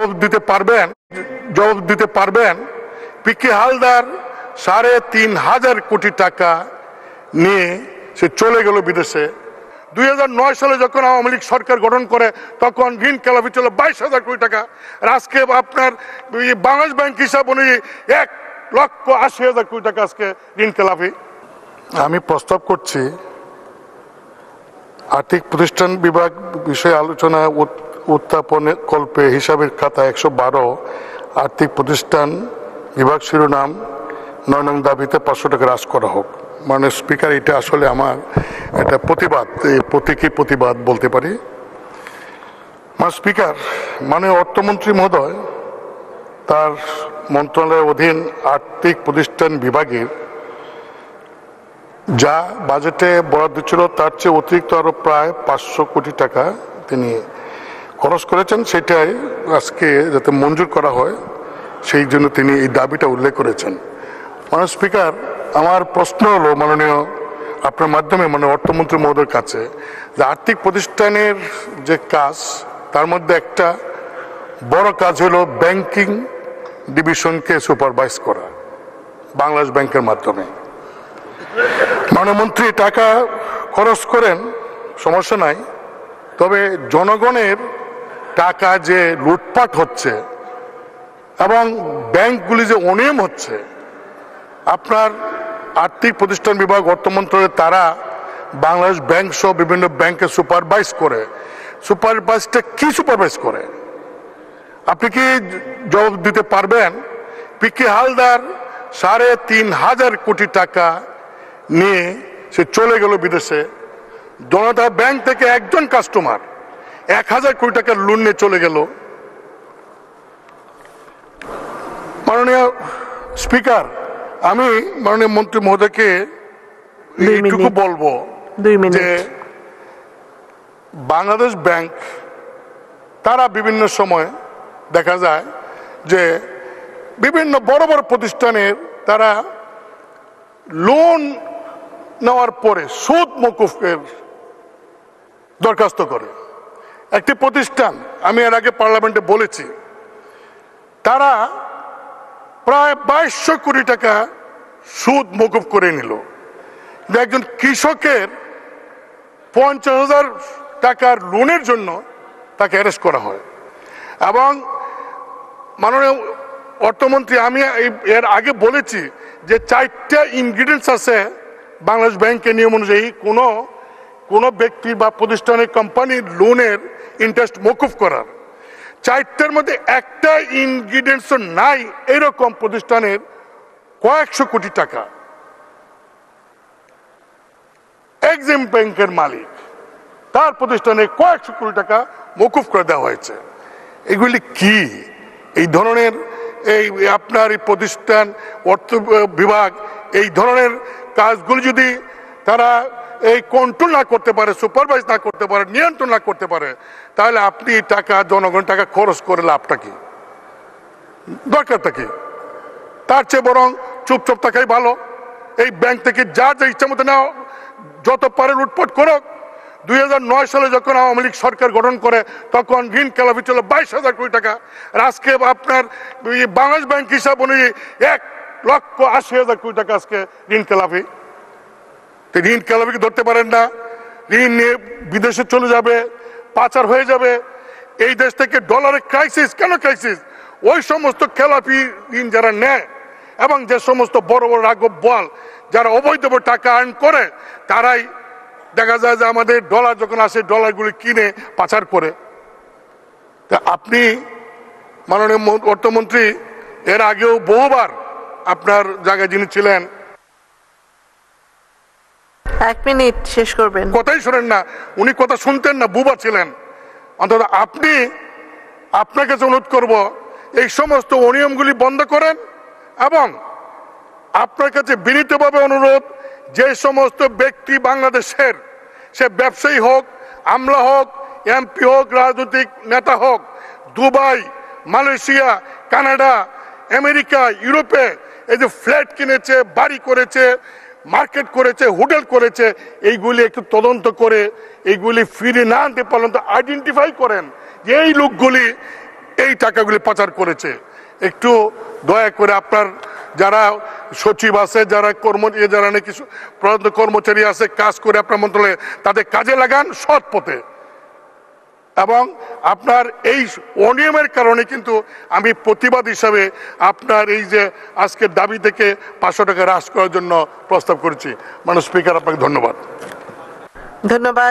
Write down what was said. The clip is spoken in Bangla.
জবাব দিতে পারবেন পিকে হালদার ৩,৫০০ কোটি টাকা নিয়ে সে চলে গেল বিদেশে। 2009 সালে যখন আওয়ামী লীগ সরকার গঠন করে তখন ঋণ খেলাপি ছিল 22,000 কোটি টাকা। আর আজকে আপনার বাংলাদেশ ব্যাংক হিসাব অনুযায়ী 1,80,000 কোটি টাকা আজকে ঋণ খেলাপি। আমি প্রস্তাব করছি আর্থিক প্রতিষ্ঠান বিভাগ বিষয়ে আলোচনা উত্থাপনের কল্পে হিসাবের খাতা 112 আর্থিক প্রতিষ্ঠান বিভাগ শিরোনাম 9 নং দাবিতে 500 টাকা হ্রাস করা হোক। মাননীয় স্পিকার, এটা আসলে আমার একটা প্রতিবাদ, প্রতীকী প্রতিবাদ বলতে পারি। মাননীয় স্পিকার, মাননীয় অর্থমন্ত্রী মহোদয় তার মন্ত্রণালয়ের অধীন আর্থিক প্রতিষ্ঠান বিভাগের যা বাজেটে বরাদ্দ ছিল তার চেয়ে অতিরিক্ত আরো প্রায় 500 কোটি টাকা তিনি খরচ করেছেন। সেটাই আজকে যাতে মঞ্জুর করা হয় সেই জন্য তিনি এই দাবিটা উল্লেখ করেছেন। মাননীয় স্পিকার, আমার প্রশ্ন হলো মাননীয় আপনার মাধ্যমে মাননীয় অর্থমন্ত্রী মহোদয়ের কাছে যে আর্থিক প্রতিষ্ঠানের যে কাজ তার মধ্যে একটা বড় কাজ হলো ব্যাংকিং ডিভিশনকে সুপারভাইজ করা বাংলাদেশ ব্যাংকের মাধ্যমে। মাননীয় মন্ত্রী টাকা খরচ করেন, সমস্যা নাই, তবে জনগণের টাকা যে লুটপাট হচ্ছে এবং ব্যাংকগুলি যে অনিয়ম হচ্ছে, আপনার আর্থিক প্রতিষ্ঠান বিভাগ অর্থ মন্ত্রণালয়ে তারা বাংলাদেশ ব্যাংক সহ বিভিন্ন ব্যাংকে সুপারভাইজ করে। সুপারভাইজটা কি সুপারভাইজ করে আপনি কি জবাব দিতে পারবেন? পিকে হালদার ৩,৫০০ কোটি টাকা নিয়ে সে চলে গেল বিদেশে। জনতা ব্যাংক থেকে একজন কাস্টমার 1,000 কোটি টাকার লোন নিয়ে চলে গেল। মাননীয় স্পিকার, আমি মাননীয় মন্ত্রী মহোদয়কে এইটুকু বলবো যে বাংলাদেশ ব্যাংক তারা বিভিন্ন সময় দেখা যায় যে বিভিন্ন বড় বড় প্রতিষ্ঠানের তারা লোন নেওয়ার পরে সুদ মওকুফের দরখাস্ত করে। একটি প্রতিষ্ঠান, আমি এর আগে পার্লামেন্টে বলেছি, তারা প্রায় 2200 কোটি টাকা সুদ মওকুফ করে নিল। একজন কৃষকের 50,000 টাকার লোনের জন্য তাকে অ্যারেস্ট করা হয়। এবং মাননীয় অর্থমন্ত্রী, আমি এর আগে বলেছি যে 4টা ইনগ্রিডিয়েন্টস আছে বাংলাদেশ ব্যাংকের নিয়ম অনুযায়ী কোনো ব্যক্তি বা প্রতিষ্ঠানের কোম্পানির লোনের ইন্টারেস্ট মওকুফ করার। 4টার মধ্যে একটা ইনগ্রিডিয়েন্টস নাই এরকম প্রতিষ্ঠানের কয়েকশো কোটি টাকা এক্সিম ব্যাংকের মালিক, তার প্রতিষ্ঠানে কয়েকশো কোটি টাকা মওকুফ করে দেওয়া হয়েছে। এগুলি কি? এই ধরনের আপনার এই প্রতিষ্ঠান অর্থ বিভাগ এই ধরনের কাজগুলি যদি তারা কন্ট্রোল না করতে পারে, সুপারভাইজ না করতে পারে, নিয়ন্ত্রণ না করতে পারে, তাহলে আপনি টাকা জনগণের টাকা খরচ করে লাভটা কি, দরকারটা কি? তার চেয়ে বরং চুপচাপ থাকাই ভালো। এই ব্যাংক থেকে যা ইচ্ছা মতো নেওয়া, যত পারে লুটপাট করুক। 2009 সালে যখন আওয়ামী লীগ সরকার গঠন করে তখন ঋণ খেলাপি ছিল 22,000 কোটি টাকা। আর আজকে আপনার বাংলাদেশ ব্যাংক হিসাব অনুযায়ী 1,80,000 কোটি টাকা আজকে ঋণ খেলাপি। ঋণ খেলাপিকে ধরতে পারেন না, ঋণ নিয়ে বিদেশে চলে যাবে, পাচার হয়ে যাবে। এই দেশ থেকে ডলারের ক্রাইসিস। কেন ক্রাইসিস? ওই সমস্ত খেলাপি ঋণ যারা নেয় এবং যে সমস্ত বড় বড় রাঘব বোয়াল যারা অবৈধভাবে টাকা আর্ন করে, তারাই দেখা যায় যে আমাদের ডলার যখন আসে ডলারগুলি কিনে পাচার করে। তা আপনি মাননীয় অর্থমন্ত্রী এর আগেও বহুবার আপনার জায়গায় যিনি ছিলেন, 1 মিনিট শেষ করবেন, কথাই শোনেন না, উনি কথা শুনতেন না, বুবা ছিলেন। অন্তত আপনি, আপনার কাছে অনুরোধ করব এই সমস্ত অনিয়মগুলি বন্ধ করেন এবং আপনার কাছে বিনীতভাবে অনুরোধ, যে সমস্ত ব্যক্তি বাংলাদেশের, সে ব্যবসায়ী হোক, আমলা হোক, এমপি হোক, রাজনৈতিক নেতা হোক, দুবাই, মালয়েশিয়া, কানাডা, আমেরিকা, ইউরোপে এই যে ফ্ল্যাট কিনেছে, বাড়ি করেছে, মার্কেট করেছে, হোটেল করেছে, এইগুলি একটু তদন্ত করে এইগুলি ফিরে না আনতে পারলেন তো আইডেন্টিফাই করেন যে এই লোকগুলি এই টাকাগুলি পাচার করেছে। একটু দয়া করে আপনার যারা সচিব আছে, যারা যারা নাকি কর্মচারী আছে, কাজ করে আপনার মন্ত্রণালয়ে, তাদের কাজে লাগান সৎ পথে। এবং আপনার এই অনিয়মের কারণে কিন্তু আমি প্রতিবাদ হিসাবে আপনার এই যে আজকের দাবি থেকে 500 টাকা হ্রাস করার জন্য প্রস্তাব করেছি। মাননীয় স্পিকার, আপনাকে ধন্যবাদ। ধন্যবাদ।